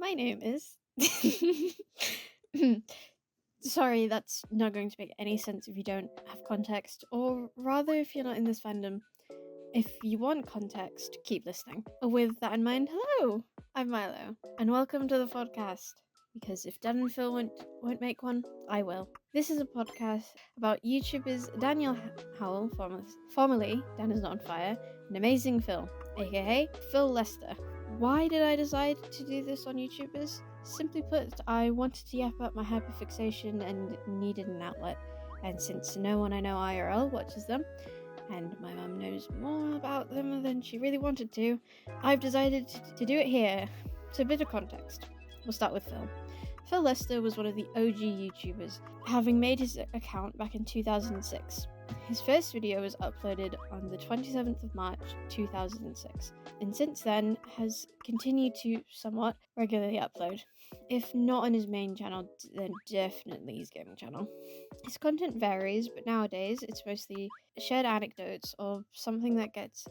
My name is. Sorry, that's not going to make any sense if you don't have context, or rather, if you're not in this fandom. If you want context, keep listening. With that in mind, hello, I'm Milo, and welcome to the Phodcast. Because if Dan and Phil won't make one, I will. This is a podcast about YouTubers Daniel Howell, formerly Dan is Not on Fire, and Amazing Phil, aka Phil Lester. Why did I decide to do this on YouTubers? Simply put, I wanted to yap up my hyperfixation and needed an outlet. And since no one I know IRL watches them, and my mum knows more about them than she really wanted to, I've decided to do it here. So a bit of context. We'll start with Phil. Phil Lester was one of the OG YouTubers, having made his account back in 2006. His first video was uploaded on the 27th of March 2006, and since then has continued to somewhat regularly upload. If not on his main channel, then definitely his gaming channel. His content varies, but nowadays it's mostly shared anecdotes or something that gets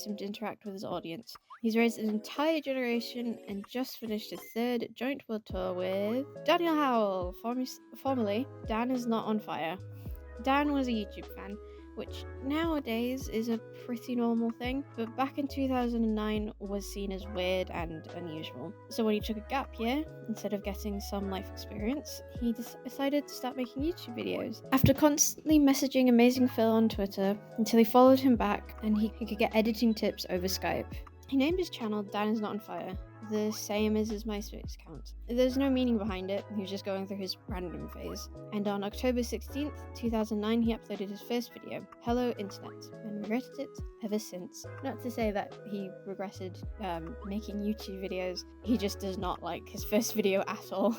him to interact with his audience. He's raised an entire generation and just finished his third joint world tour with Daniel Howell, formerly Dan is Not on Fire. Dan was a YouTube fan, which nowadays is a pretty normal thing, but back in 2009 was seen as weird and unusual. So when he took a gap year, instead of getting some life experience, he decided to start making YouTube videos. After constantly messaging Amazing Phil on Twitter until he followed him back and he could get editing tips over Skype. He named his channel Dan is Not on Fire, the same as his MySpace account. There's no meaning behind it, he was just going through his random phase. And on October 16th, 2009, he uploaded his first video, Hello Internet, and regretted it ever since. Not to say that he regretted making YouTube videos, he just does not like his first video at all.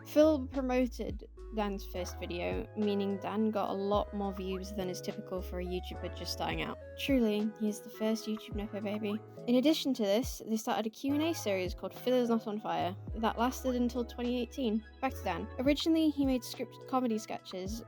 Phil promoted Dan's first video, meaning Dan got a lot more views than is typical for a YouTuber just starting out. Truly, he is the first YouTube Nepo baby. In addition to this, they started a Q&A series called Phil is Not on Fire that lasted until 2018. Back to Dan. Originally, he made scripted comedy sketches,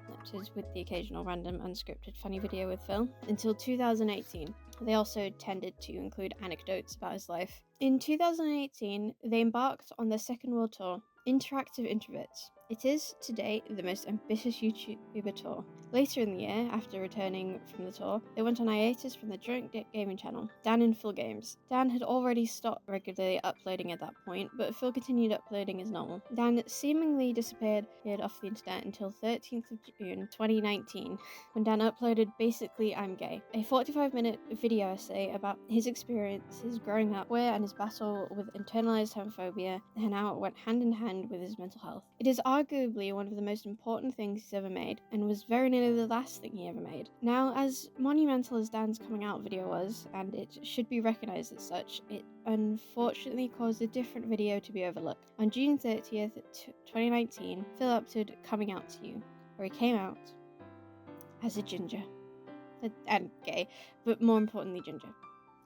with the occasional random unscripted funny video with Phil, until 2018. They also tended to include anecdotes about his life. In 2018, they embarked on their second world tour, Interactive Introverts. It is, to date, the most ambitious YouTuber tour. Later in the year, after returning from the tour, they went on hiatus from the joint gaming channel, Dan and Phil Games. Dan had already stopped regularly uploading at that point, but Phil continued uploading as normal. Dan seemingly disappeared off the internet until 13th of June 2019, when Dan uploaded Basically I'm Gay, a 45-minute video essay about his experiences growing up, queer, and his battle with internalized homophobia, and how it went hand in hand with his mental health. It is arguably one of the most important things he's ever made, and was very nearly the last thing he ever made. Now, as monumental as Dan's coming out video was, and it should be recognised as such, it unfortunately caused a different video to be overlooked. On June 30th, 2019, Phil uploaded Coming Out to You, where he came out as a ginger. And gay, but more importantly ginger.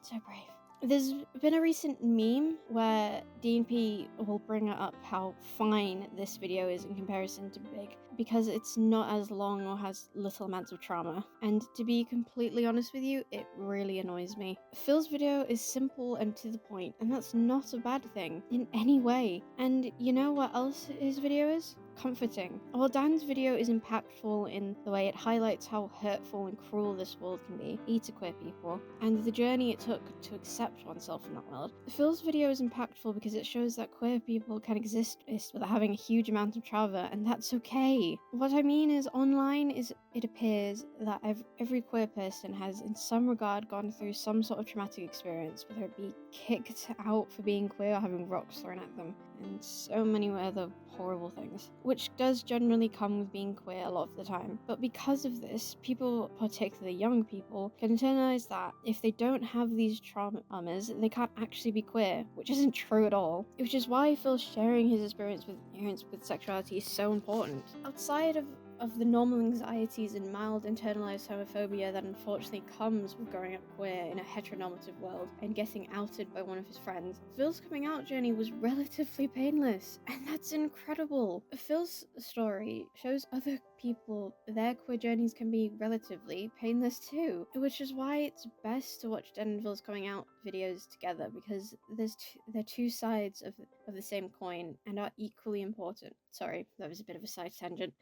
So brave. There's been a recent meme where DNP will bring up how fine this video is in comparison to Big, because it's not as long or has little amounts of trauma. And to be completely honest with you, it really annoys me. Phil's video is simple and to the point, and that's not a bad thing in any way. And you know what else his video is? Comforting. While Dan's video is impactful in the way it highlights how hurtful and cruel this world can be to queer people, and the journey it took to accept oneself in that world. Phil's video is impactful because it shows that queer people can exist without having a huge amount of trauma, and that's okay. What I mean is, online it appears that every queer person has in some regard gone through some sort of traumatic experience, whether it be kicked out for being queer or having rocks thrown at them, and so many other horrible things, which does generally come with being queer a lot of the time. But because of this, people, particularly young people, can internalize that if they don't have these traumas, they can't actually be queer, which isn't true at all. Which is why I feel sharing his experience with sexuality is so important. Outside of the normal anxieties and mild internalized homophobia that unfortunately comes with growing up queer in a heteronormative world and getting outed by one of his friends, Phil's coming out journey was relatively painless, and that's incredible. Phil's story shows other people, their queer journeys can be relatively painless too, which is why it's best to watch Dan and Phil's coming out videos together, because they're two sides of the same coin and are equally important. Sorry, that was a bit of a side tangent.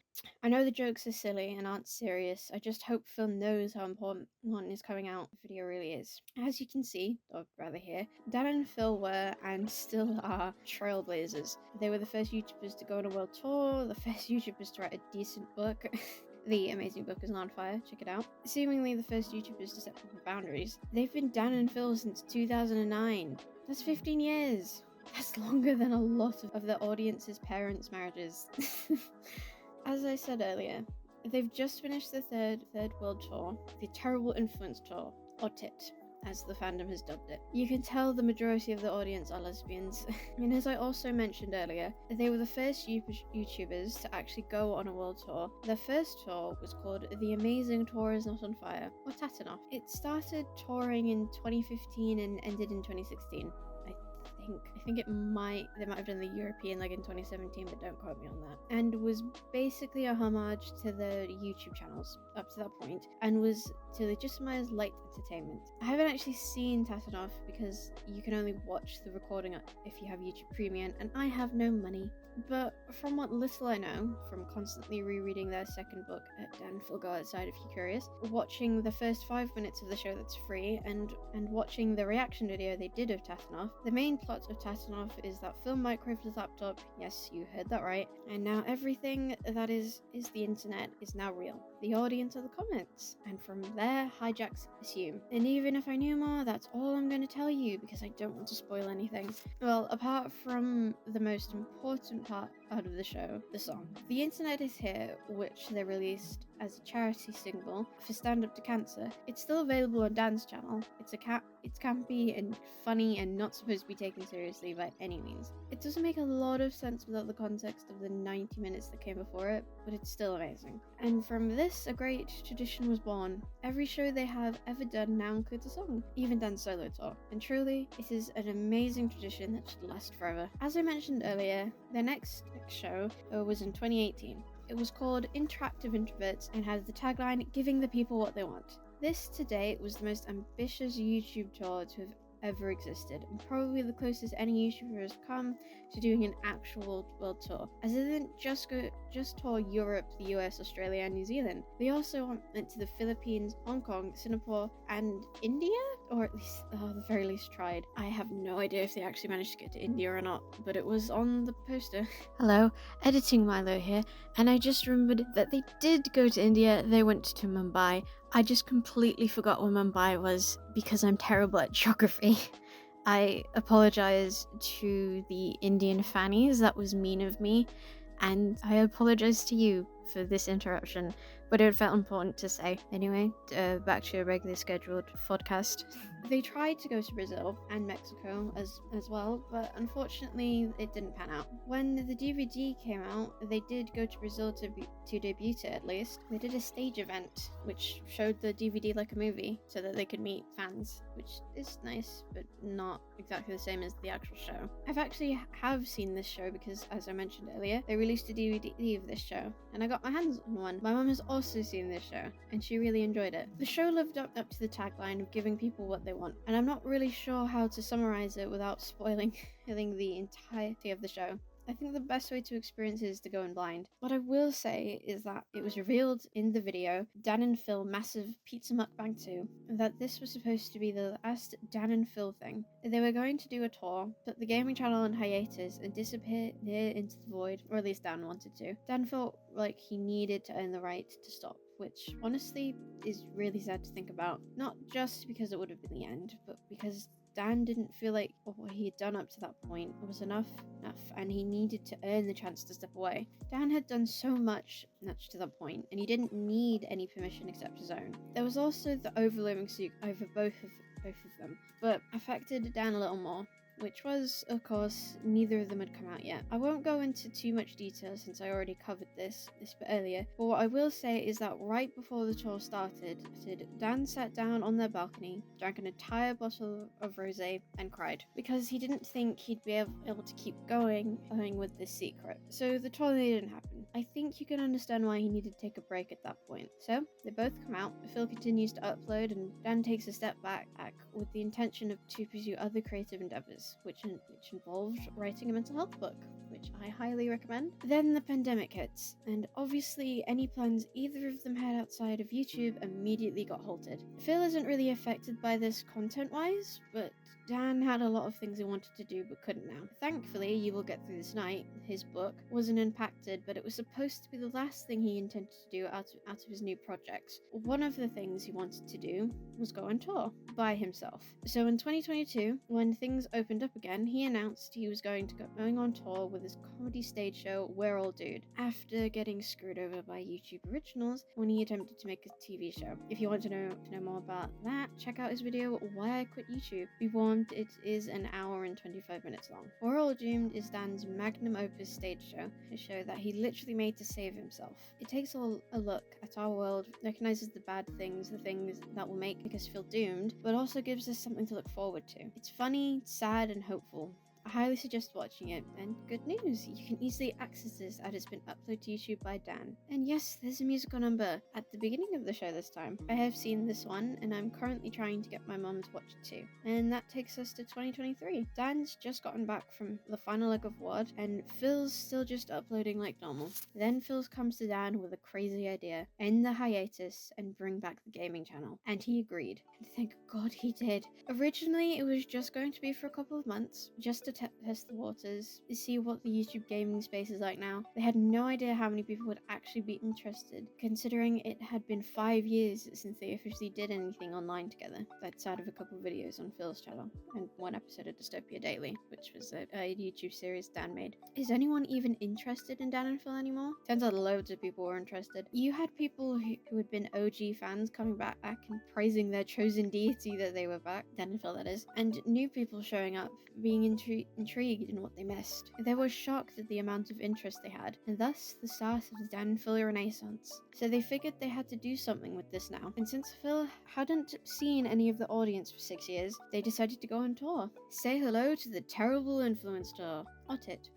I know the jokes are silly and aren't serious. I just hope Phil knows how important his coming out video really is. As you can see, or rather hear, Dan and Phil were and still are trailblazers. They were the first YouTubers to go on a world tour, the first YouTubers to write a decent book. The amazing book is on fire, check it out. Seemingly the first YouTubers to set proper boundaries. They've been Dan and Phil since 2009. That's 15 years. That's longer than a lot of the audience's parents' marriages. As I said earlier, they've just finished the third world tour, the Terrible Influence Tour, or TIT, as the fandom has dubbed it. You can tell the majority of the audience are lesbians. And as I also mentioned earlier, they were the first YouTubers to actually go on a world tour. Their first tour was called The Amazing Tour Is Not on Fire, or Tatanoff. It started touring in 2015 and ended in 2016. I think they might have done the European leg in 2017, but don't quote me on that. And was basically a homage to the YouTube channels up to that point, and was to legitimize light entertainment. I haven't actually seen Tatanoff because you can only watch the recording if you have YouTube Premium, and I have no money. But from what little I know, from constantly rereading their second book at Dan Phil Go Outside if you're curious, watching the first 5 minutes of the show that's free, and watching the reaction video they did of Tatanoff, the main plot of Tatanoff is that Phil microwaved his laptop, yes, you heard that right, and now everything that is the internet is now real. The audience are the comments, and from there, hijacks assume. And even if I knew more, that's all I'm going to tell you because I don't want to spoil anything. Well, apart from the most important part of the show, the song. The Internet Is Here, which they released as a charity single for Stand Up to Cancer. It's still available on Dan's channel. It's campy and funny and not supposed to be taken seriously by any means. It doesn't make a lot of sense without the context of the 90 minutes that came before it, but it's still amazing. And from this, a great tradition was born. Every show they have ever done now includes a song, even Dan's solo tour. And truly, it is an amazing tradition that should last forever. As I mentioned earlier, their next show was in 2018. It was called Interactive Introverts and had the tagline, "Giving the people what they want." This to date was the most ambitious YouTube tour to have ever existed, and probably the closest any YouTuber has come to doing an actual world tour, as it didn't just tour Europe, the US, Australia, and New Zealand. They also went to the Philippines, Hong Kong, Singapore, and India, or at least, the very least tried. I have no idea if they actually managed to get to India or not, but it was on the poster. Hello, editing Milo here, and I just remembered that they did go to India. They went to Mumbai. I just completely forgot where Mumbai was because I'm terrible at geography. I apologize to the Indian fannies, that was mean of me, and I apologize to you for this interruption, but it felt important to say. Anyway, back to a regular scheduled podcast. They tried to go to Brazil and Mexico as well, but unfortunately it didn't pan out. When the DVD came out, they did go to Brazil to debut it at least. They did a stage event which showed the DVD like a movie so that they could meet fans, which is nice, but not exactly the same as the actual show. I've actually have seen this show because, as I mentioned earlier, they released a DVD of this show, and I got my hands on one. My mum has also seen this show, and she really enjoyed it. The show lived up to the tagline of giving people what they want, and I'm not really sure how to summarize it without spoiling the entirety of the show. I think the best way to experience it is to go in blind. What I will say is that it was revealed in the video, Dan and Phil Massive Pizza Mukbang 2, that this was supposed to be the last Dan and Phil thing. They were going to do a tour, put the gaming channel on hiatus, and disappear into the void, or at least Dan wanted to. Dan felt like he needed to earn the right to stop, which honestly is really sad to think about. Not just because it would have been the end, but because Dan didn't feel like what he had done up to that point was enough, and he needed to earn the chance to step away. Dan had done so much to that point, and he didn't need any permission except his own. There was also the overlooming suit over both of them, but affected Dan a little more. which was, of course, neither of them had come out yet. I won't go into too much detail since I already covered this bit earlier, but what I will say is that right before the tour started, Dan sat down on their balcony, drank an entire bottle of rosé, and cried because he didn't think he'd be able to keep going with this secret. So the tour didn't happen. I think you can understand why he needed to take a break at that point. So they both come out. Phil continues to upload, and Dan takes a step back with the intention of to pursue other creative endeavors, which involved writing a mental health book, which I highly recommend. Then the pandemic hits, and obviously any plans either of them had outside of YouTube immediately got halted. Phil isn't really affected by this content-wise, but Dan had a lot of things he wanted to do but couldn't now. Thankfully, You Will Get Through This Night, his book, wasn't impacted, but it was supposed to be the last thing he intended to do out of his new projects. One of the things he wanted to do was go on tour by himself. So in 2022, when things opened up again, he announced he was going on tour with his comedy stage show We're All Dude, after getting screwed over by YouTube Originals when he attempted to make a TV show. If you want to know more about that, check out his video Why I Quit YouTube. Be warned, it is an hour and 25 minutes long. We're All Doomed is Dan's magnum opus stage show, a show that he literally made to save himself. It takes a look at our world, recognizes the bad things, the things that will make us feel doomed, but also gives us something to look forward to. It's funny, sad, and hopeful. I highly suggest watching it, and good news, you can easily access this as it's been uploaded to YouTube by Dan. And yes, there's a musical number at the beginning of the show this time. I have seen this one, and I'm currently trying to get my mum to watch it too. And that takes us to 2023. Dan's just gotten back from the final leg of WOD, and Phil's still just uploading like normal. Then Phil comes to Dan with a crazy idea: end the hiatus and bring back the gaming channel. And he agreed. And thank God he did. Originally, it was just going to be for a couple of months, just to test the waters, to see what the YouTube gaming space is like now. They had no idea how many people would actually be interested, considering it had been 5 years since they officially did anything online together, outside of a couple of videos on Phil's channel, and one episode of Dystopia Daily, which was a YouTube series Dan made. Is anyone even interested in Dan and Phil anymore? Turns out loads of people were interested. You had people who had been OG fans coming back and praising their chosen deity that they were back, Dan and Phil that is, and new people showing up, being intrigued in what they missed. They were shocked at the amount of interest they had, and thus the start of the Dan and Phil Renaissance. So they figured they had to do something with this now. And since Phil hadn't seen any of the audience for 6 years, they decided to go on tour. Say hello to the terrible influence tour. It.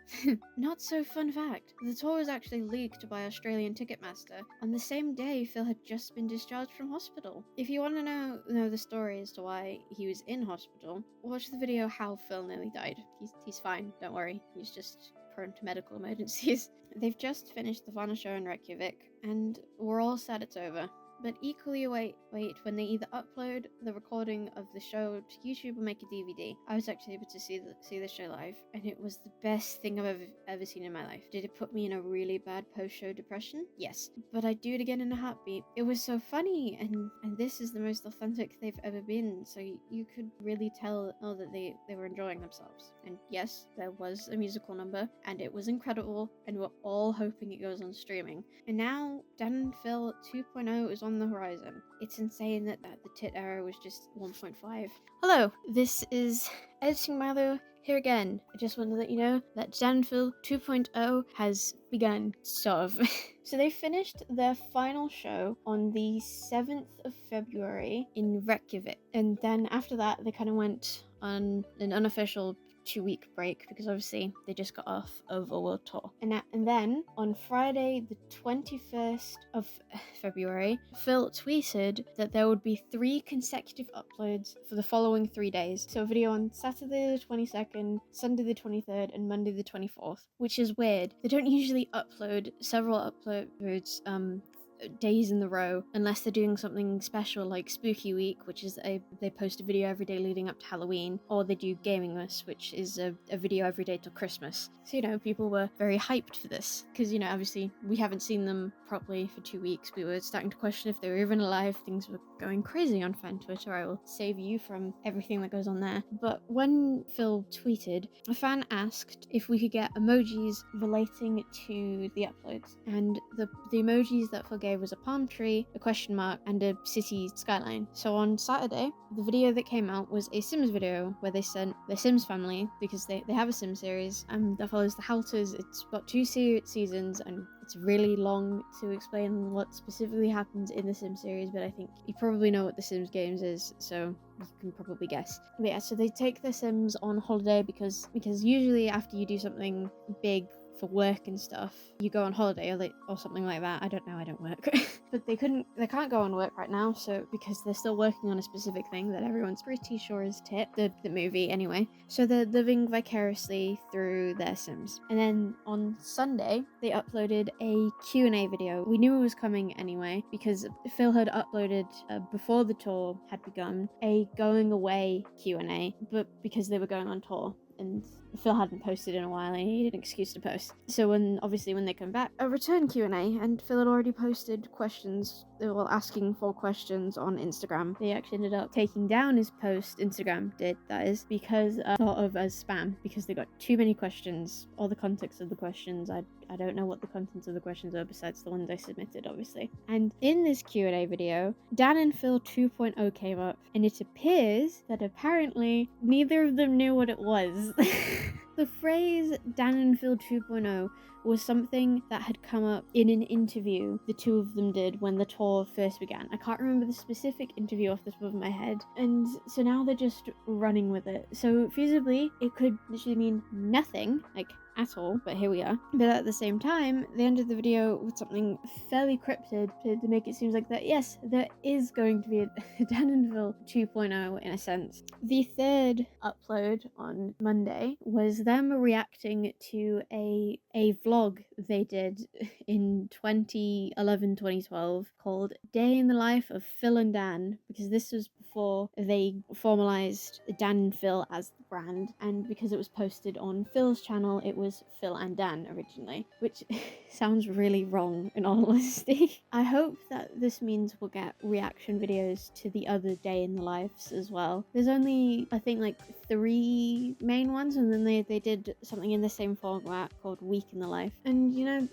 Not so fun fact, the tour was actually leaked by Australian Ticketmaster on the same day Phil had just been discharged from hospital. If you want to know the story as to why he was in hospital, watch the video How Phil Nearly Died. He's fine, don't worry, he's just prone to medical emergencies. They've just finished the final show in Reykjavik, and we're all sad it's over. But equally wait when they either upload the recording of the show to YouTube or make a DVD. I was actually able to see the show live, and it was the best thing I've ever seen in my life. Did it put me in a really bad post-show depression? Yes, but I'd do it again in a heartbeat. It was so funny, and this is the most authentic they've ever been, so you could really tell that they were enjoying themselves. And yes, there was a musical number, and it was incredible, and we're all hoping it goes on streaming. And now Dan and Phil 2.0 is on the horizon. It's insane that the tit era was just 1.5. Hello, this is Editing Milo here again. I just want to let you know that Dan and Phil 2.0 has begun, sort of. So they finished their final show on the 7th of February in Reykjavik, and then after that they kind of went on an unofficial 2-week break because obviously they just got off of a world tour. And then on Friday the 21st of February, Phil tweeted that there would be 3 consecutive uploads for the following 3 days. So a video on Saturday the 22nd, Sunday the 23rd, and Monday the 24th, which is weird. They don't usually upload several uploads days in the row unless they're doing something special like Spooky Week, which is they post a video every day leading up to Halloween, or they do Gaming Us, which is a video every day till Christmas. So people were very hyped for this because obviously we haven't seen them properly for 2 weeks. We were starting to question if they were even alive. Things were going crazy on fan Twitter. I will save you from everything that goes on there. But when Phil tweeted, a fan asked if we could get emojis relating to the uploads, and the emojis that Phil gave gave was a palm tree, a question mark, and a city skyline. So on Saturday, the video that came out was a Sims video where they sent the Sims family, because they have a Sim series that follows the Halters. It's got 2 seasons, and it's really long to explain what specifically happens in the Sims series, but I think you probably know what the Sims games is, so you can probably guess. But yeah, so they take the Sims on holiday because usually after you do something big for work and stuff, you go on holiday or something like that. I don't know, I don't work. But they can't go on work right now, so because they're still working on a specific thing that everyone's pretty sure is Tit, the movie anyway. So they're living vicariously through their Sims. And then on Sunday, they uploaded a Q&A video. We knew it was coming anyway, because Phil had uploaded, before the tour had begun, a going away Q&A, but because they were going on tour, and Phil hadn't posted in a while and he needed an excuse to post. So when they come back, a return Q&A, and Phil had already posted questions, asking for questions on Instagram. They actually ended up taking down his post, Instagram did, that is, because thought of as spam, because they got too many questions, all the context of the questions. I don't know what the contents of the questions are besides the ones I submitted, obviously. And in this Q&A video, Dan and Phil 2.0 came up, and it appears that apparently neither of them knew what it was. The phrase Dan and Phil 2.0 was something that had come up in an interview the two of them did when the tour first began. I can't remember the specific interview off the top of my head, and so now they're just running with it. So feasibly, it could literally mean nothing, like at all, but here we are. But at the same time, they ended the video with something fairly cryptid to make it seem like that, yes, there is going to be a Dan and Phil 2.0 in a sense. The third upload on Monday was them reacting to a vlog they did in 2011-2012 called Day in the Life of Phil and Dan, because this was before they formalized Dan and Phil as the brand, and because it was posted on Phil's channel, it was Phil and Dan originally, which sounds really wrong in all honesty. I hope that this means we'll get reaction videos to the other Day in the Lives as well. There's only, I think, like 3 main ones, and then they did something in the same format called Week in the Life. And you know,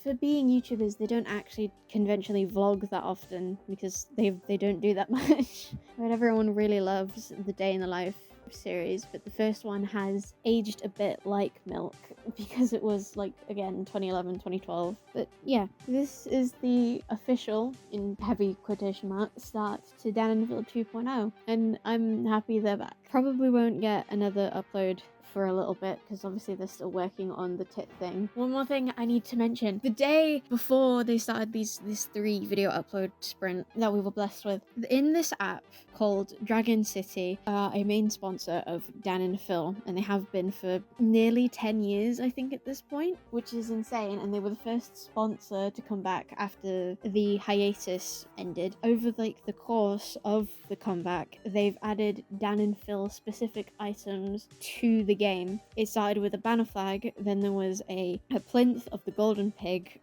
for being YouTubers, they don't actually conventionally vlog that often because they don't do that much. But everyone really loves the Day in the Life series, but the first one has aged a bit like milk because it was, like, again, 2011-2012. But yeah, this is the official, in heavy quotation marks, start to Dan and Phil 2.0, and I'm happy they're back. Probably won't get another upload for a little bit because obviously they're still working on the Tit thing. One more thing I need to mention: the day before they started this 3 video upload sprint that we were blessed with, in this app called Dragon City, are a main sponsor of Dan and Phil, and they have been for nearly 10 years, I think, at this point, which is insane. And they were the first sponsor to come back after the hiatus ended. Over the course of the comeback, they've added Dan and Phil specific items to the game. It started with a banner flag, then there was a plinth of the golden pig,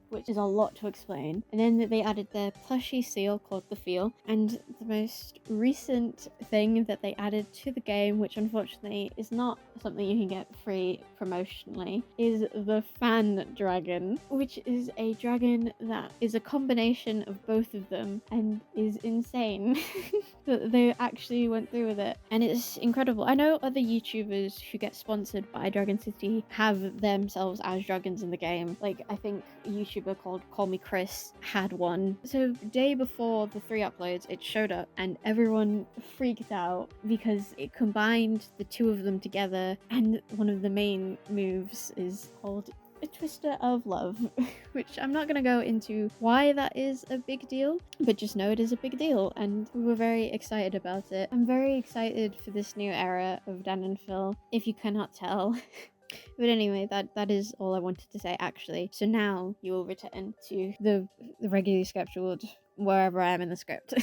which is a lot to explain. And then they added their plushie seal called the Feel. And the most recent thing that they added to the game, which unfortunately is not something you can get free promotionally, is the Fan Dragon, which is a dragon that is a combination of both of them and is insane. That they actually went through with it, and it's incredible. I know other YouTubers who get sponsored by Dragon City have themselves as dragons in the game. Like, I think a YouTuber called Call Me Chris had one. So day before the 3 uploads, it showed up and everyone freaked out because it combined the 2 of them together, and one of the main moves is called a Twister of Love, which I'm not going to go into why that is a big deal, but just know it is a big deal, and we were very excited about it. I'm very excited for this new era of Dan and Phil, if you cannot tell. But anyway, that is all I wanted to say, actually. So now you will return to the regularly scheduled wherever I am in the script.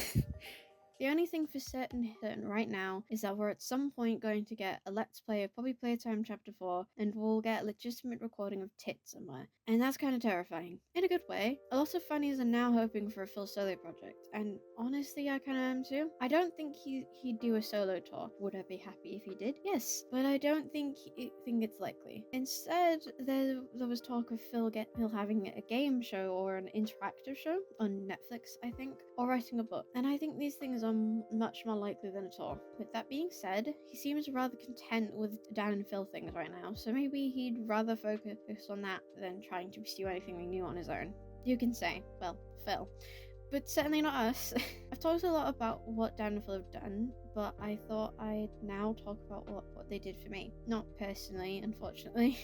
The only thing for certain right now is that we're at some point going to get a Let's Play of Poppy Playtime Chapter 4, and we'll get a legitimate recording of Tit somewhere. And that's kind of terrifying. In a good way. A lot of funnies are now hoping for a Phil solo project, and honestly, I kind of am too. I don't think he'd do a solo tour. Would I be happy if he did? Yes, but I don't think it's likely. Instead, there was talk of Phil having a game show or an interactive show on Netflix, I think, or writing a book. And I think these things are much more likely than a tour. With that being said, he seems rather content with Dan and Phil things right now, so maybe he'd rather focus on that than trying to pursue anything new on his own. You can say, well, Phil. But certainly not us. I've talked a lot about what Dan and Phil have done, but I thought I'd now talk about what they did for me. Not personally, unfortunately.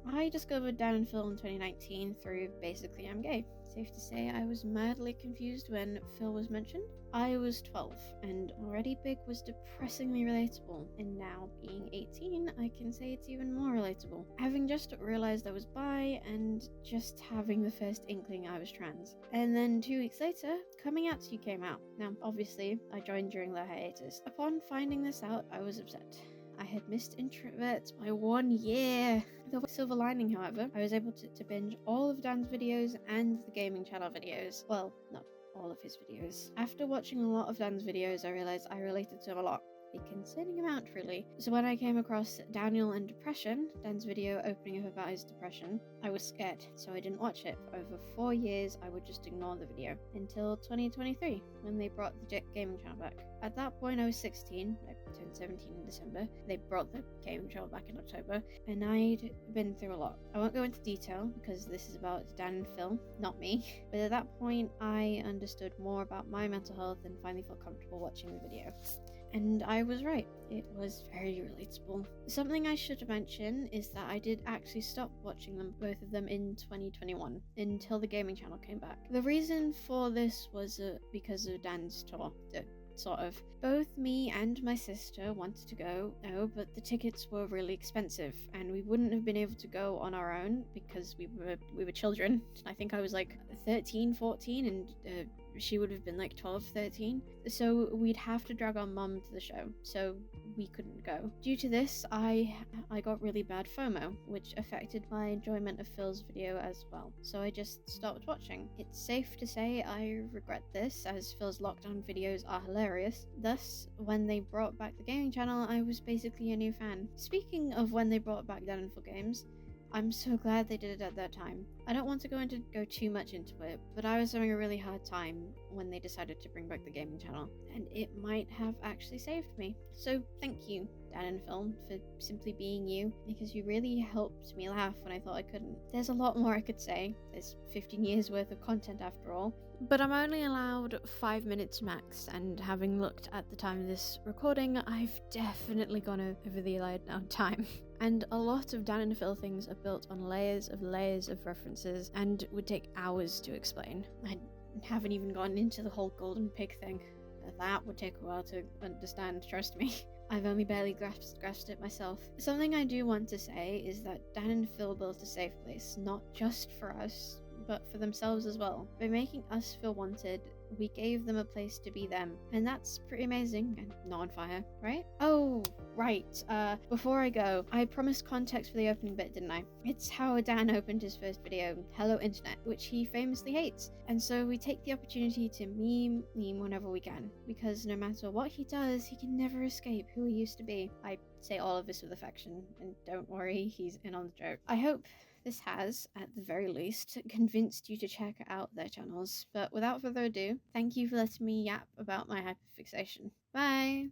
I discovered Dan and Phil in 2019 through Basically I'm Gay. Safe to say I was madly confused when Phil was mentioned. I was 12, and already Big was depressingly relatable, and now being 18, I can say it's even more relatable. Having just realised I was bi, and just having the first inkling I was trans. And then 2 weeks later, Coming Out to You came out. Now, obviously, I joined during the hiatus. Upon finding this out, I was upset. I had missed Introverts by 1 year. The silver lining, however, I was able to binge all of Dan's videos and the gaming channel videos. Well, not all of his videos. After watching a lot of Dan's videos, I realized I related to him a lot. A concerning amount, really. So when I came across Daniel and Depression, Dan's video opening up about his depression, I was scared, so I didn't watch it. For over 4 years, I would just ignore the video. Until 2023, when they brought the gaming channel back. At that point, I was 16. I turned 17 in December. They brought the gaming channel back in October, and I'd been through a lot. I won't go into detail, because this is about Dan and Phil, not me. But at that point, I understood more about my mental health and finally felt comfortable watching the video. And I was right. It was very relatable. Something I should mention is that I did actually stop watching them, both of them, in 2021 until the gaming channel came back. The reason for this was because of Dan's tour. Sort of. Both me and my sister wanted to go, but the tickets were really expensive, and we wouldn't have been able to go on our own because we were children. I think I was like 13, 14, and she would have been like 12, 13. So we'd have to drag our mum to the show, so we couldn't go. Due to this, I got really bad FOMO, which affected my enjoyment of Phil's video as well. So I just stopped watching. It's safe to say I regret this, as Phil's lockdown videos are hilarious. Thus, when they brought back the gaming channel, I was basically a new fan. Speaking of when they brought back Dan and Phil Games, I'm so glad they did it at that time. I don't want to go too much into it, but I was having a really hard time when they decided to bring back the gaming channel, and it might have actually saved me. So thank you, Dan and Phil, for simply being you, because you really helped me laugh when I thought I couldn't. There's a lot more I could say. There's 15 years worth of content after all. But I'm only allowed 5 minutes max, and having looked at the time of this recording, I've definitely gone over the allowed time. And a lot of Dan and Phil things are built on layers of references and would take hours to explain. I haven't even gotten into the whole golden pig thing. That would take a while to understand, trust me. I've only barely grasped it myself. Something I do want to say is that Dan and Phil built a safe place, not just for us, but for themselves as well. By making us feel wanted, we gave them a place to be them, and that's pretty amazing and not on fire, right? Oh, right. Before I go, I promised context for the opening bit, didn't I? It's how Dan opened his first video, Hello Internet, which he famously hates. And so we take the opportunity to meme whenever we can, because no matter what he does, he can never escape who he used to be. I say all of this with affection, and don't worry, he's in on the joke. I hope this has, at the very least, convinced you to check out their channels. But without further ado, thank you for letting me yap about my hyperfixation. Bye!